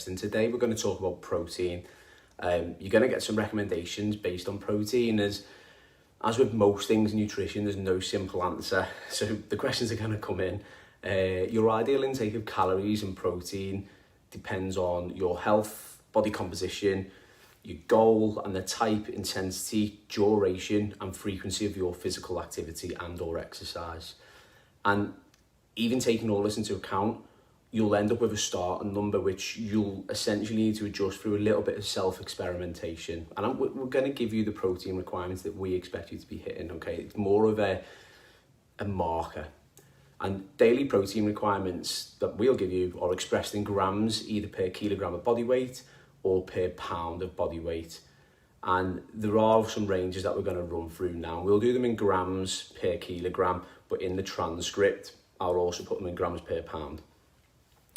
first, and today we're going to talk about protein. You're going to get some recommendations based on protein. As with most things in nutrition, there's no simple answer. So the questions are going to come in. Your ideal intake of calories and protein depends on your health, body composition, your goal, and the type, intensity, duration, and frequency of your physical activity and or exercise. And even taking all this into account, you'll end up with a starting number which you'll essentially need to adjust through a little bit of self-experimentation. And we're going to give you the protein requirements that we expect you to be hitting, okay? It's more of a marker. And daily protein requirements that we'll give you are expressed in grams, either per kilogram of body weight or per pound of body weight. And there are some ranges that we're going to run through now. We'll do them in grams per kilogram, but in the transcript, I'll also put them in grams per pound.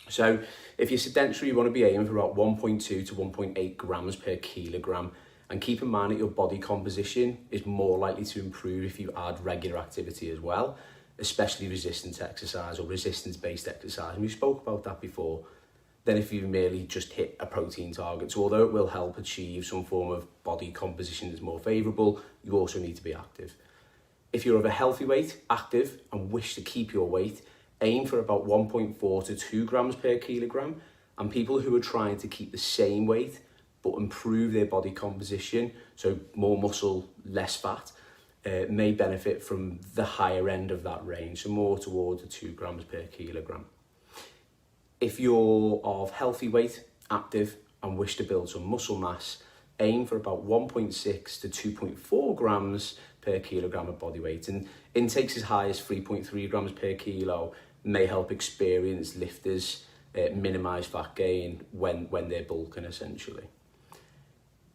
So if you're sedentary, you want to be aiming for about 1.2 to 1.8 grams per kilogram. And keep in mind that your body composition is more likely to improve if you add regular activity as well, especially resistance exercise or resistance-based exercise. And we spoke about that before. Than if you merely just hit a protein target. So although it will help achieve some form of body composition that's more favourable, you also need to be active. If you're of a healthy weight, active, and wish to keep your weight, aim for about 1.4 to 2 grams per kilogram. And people who are trying to keep the same weight but improve their body composition, so more muscle, less fat, may benefit from the higher end of that range, so more towards the 2 grams per kilogram. If you're of healthy weight, active, and wish to build some muscle mass, aim for about 1.6 to 2.4 grams per kilogram of body weight. And intakes as high as 3.3 grams per kilo may help experienced lifters minimize fat gain when they're bulking, essentially.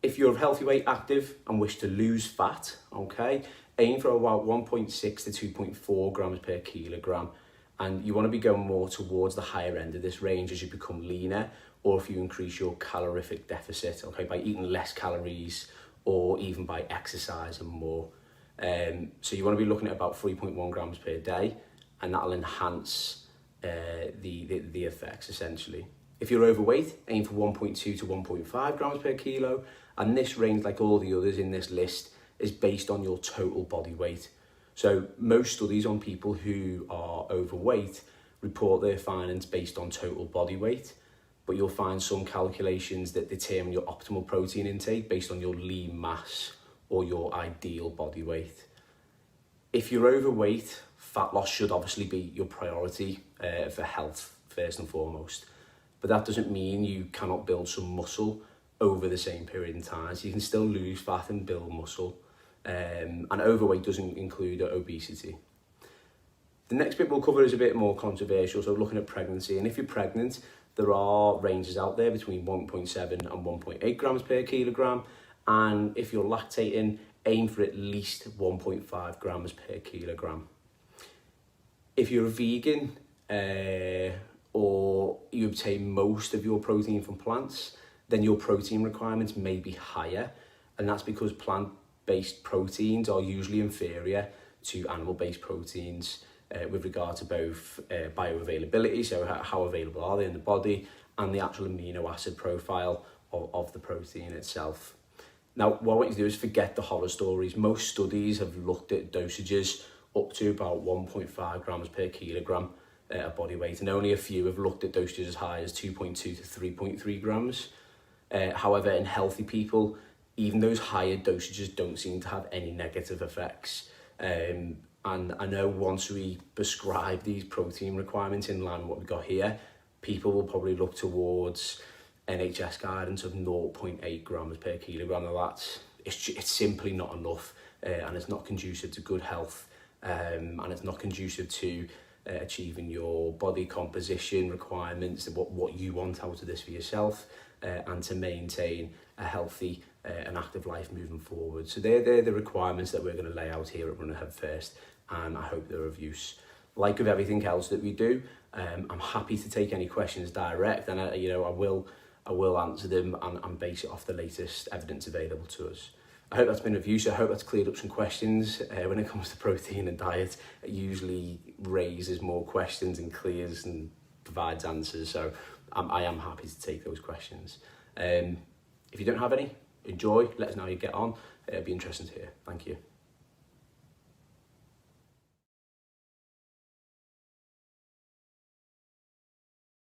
If you're of healthy weight, active, and wish to lose fat, okay, aim for about 1.6 to 2.4 grams per kilogram. And you want to be going more towards the higher end of this range as you become leaner, or if you increase your calorific deficit, okay, by eating less calories or even by exercising more. So you want to be looking at about 3.1 grams per day, and that'll enhance the effects, essentially. If you're overweight, aim for 1.2 to 1.5 grams per kilo, and this range, like all the others in this list, is based on your total body weight. So most studies on people who are overweight report their findings based on total body weight, but you'll find some calculations that determine your optimal protein intake based on your lean mass or your ideal body weight. If you're overweight, fat loss should obviously be your priority for health first and foremost, but that doesn't mean you cannot build some muscle over the same period in time. So you can still lose fat and build muscle. And overweight doesn't include obesity. The next bit we'll cover is a bit more controversial, so looking at pregnancy. And if you're pregnant, there are ranges out there between 1.7 and 1.8 grams per kilogram. And if you're lactating, aim for at least 1.5 grams per kilogram. If you're a vegan or you obtain most of your protein from plants, then your protein requirements may be higher. And that's because plant-based proteins are usually inferior to animal-based proteins with regard to both bioavailability, so how available are they in the body, and the actual amino acid profile of the protein itself. Now, what I want you to do is forget the horror stories. Most studies have looked at dosages up to about 1.5 grams per kilogram of body weight, and only a few have looked at dosages as high as 2.2 to 3.3 grams. However, in healthy people, even those higher dosages don't seem to have any negative effects. And I know once we prescribe these protein requirements in line with what we've got here, people will probably look towards NHS guidance of 0.8 grams per kilogram. Now it's simply not enough, and it's not conducive to good health, and it's not conducive to achieving your body composition requirements, what you want out of this for yourself, and to maintain a healthy and active life moving forward. So they're the requirements that we're going to lay out here at Run Ahead First, and I hope they're of use. Like with everything else that we do, I'm happy to take any questions direct, and I will answer them and base it off the latest evidence available to us. I hope that's been of use. I hope that's cleared up some questions. When it comes to protein and diet, it usually raises more questions and clears and provides answers. So I am happy to take those questions. If you don't have any, enjoy, let us know how you get on. It'll be interesting to hear. Thank you.